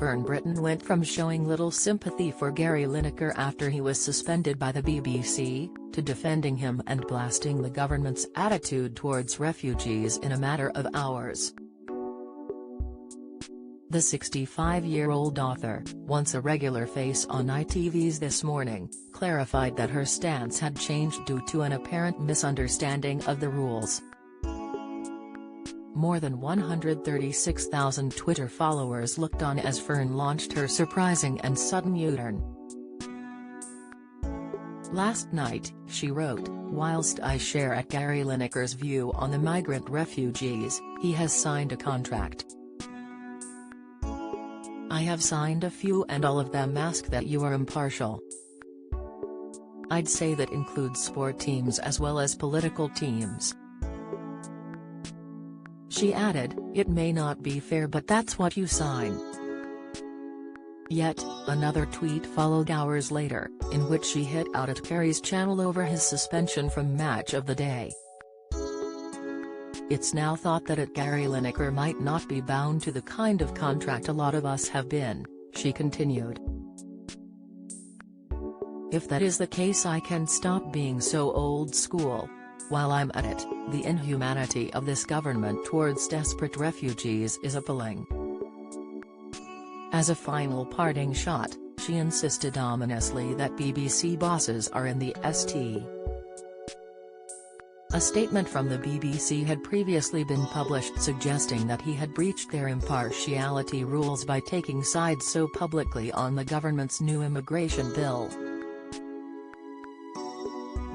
Fern Britton went from showing little sympathy for Gary Lineker after he was suspended by the BBC, to defending him and blasting the government's attitude towards refugees in a matter of hours. The 65-year-old author, once a regular face on ITV's This Morning, clarified that her stance had changed due to an apparent misunderstanding of the rules. More than 136,000 Twitter followers looked on as Fern launched her surprising and sudden U-turn. Last night, she wrote, "Whilst I share at Gary Lineker's view on the migrant refugees, he has signed a contract. I have signed a few and all of them ask that you are impartial. I'd say that includes sport teams as well as political teams." She added, "It may not be fair but that's what you sign." Yet, another tweet followed hours later, in which she hit out at Gary's channel over his suspension from Match of the Day. "It's now thought that Gary Lineker might not be bound to the kind of contract a lot of us have been," she continued. "If that is the case I can stop being so old school. While I'm at it, the inhumanity of this government towards desperate refugees is appalling." As a final parting shot, she insisted ominously that BBC bosses are in the ST. A statement from the BBC had previously been published suggesting that he had breached their impartiality rules by taking sides so publicly on the government's new immigration bill.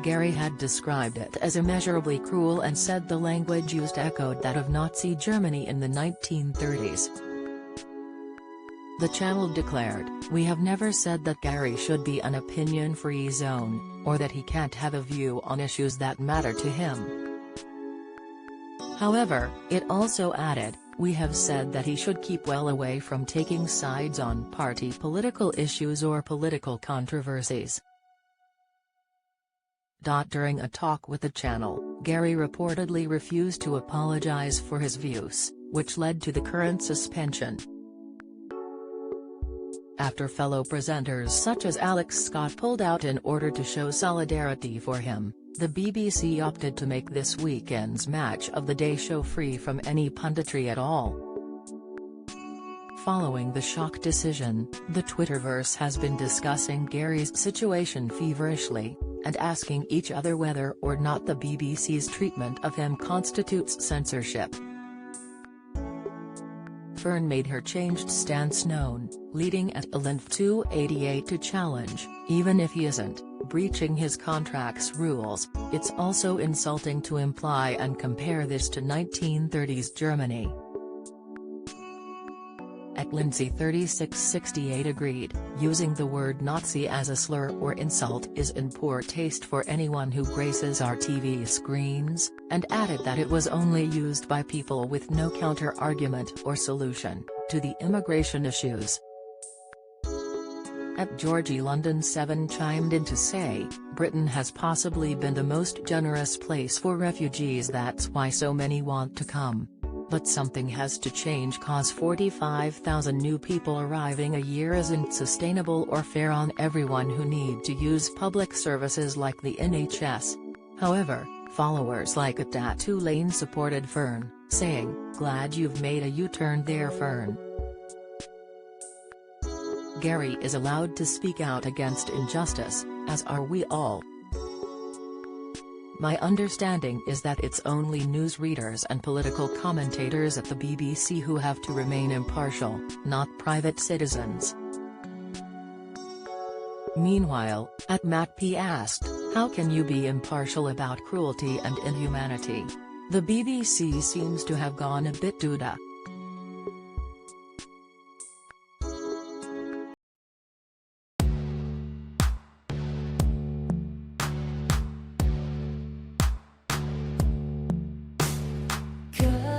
Gary had described it as immeasurably cruel and said the language used echoed that of Nazi Germany in the 1930s. The channel declared, "We have never said that Gary should be an opinion-free zone, or that he can't have a view on issues that matter to him." However, it also added, "We have said that he should keep well away from taking sides on party political issues or political controversies." During a talk with the channel, Gary reportedly refused to apologize for his views, which led to the current suspension. After fellow presenters such as Alex Scott pulled out in order to show solidarity for him, the BBC opted to make this weekend's Match of the Day show free from any punditry at all. Following the shock decision, the Twitterverse has been discussing Gary's situation feverishly, and asking each other whether or not the BBC's treatment of him constitutes censorship. Fern made her changed stance known, leading at Lineker to challenge, "Even if he isn't breaching his contract's rules, it's also insulting to imply and compare this to 1930s Germany." At Lindsay 3668 agreed, "Using the word Nazi as a slur or insult is in poor taste for anyone who graces our TV screens," and added that it was only used by people with no counter-argument or solution to the immigration issues. At Georgie London 7 chimed in to say, "Britain has possibly been the most generous place for refugees, that's why so many want to come. But something has to change cause 45,000 new people arriving a year isn't sustainable or fair on everyone who need to use public services like the NHS." However, followers like @Tulane supported Fern, saying, "Glad you've made a U-turn there, Fern. Gary is allowed to speak out against injustice, as are we all. My understanding is that it's only newsreaders and political commentators at the BBC who have to remain impartial, not private citizens." Meanwhile, @Matt P asked, "How can you be impartial about cruelty and inhumanity? The BBC seems to have gone a bit doodah." Good.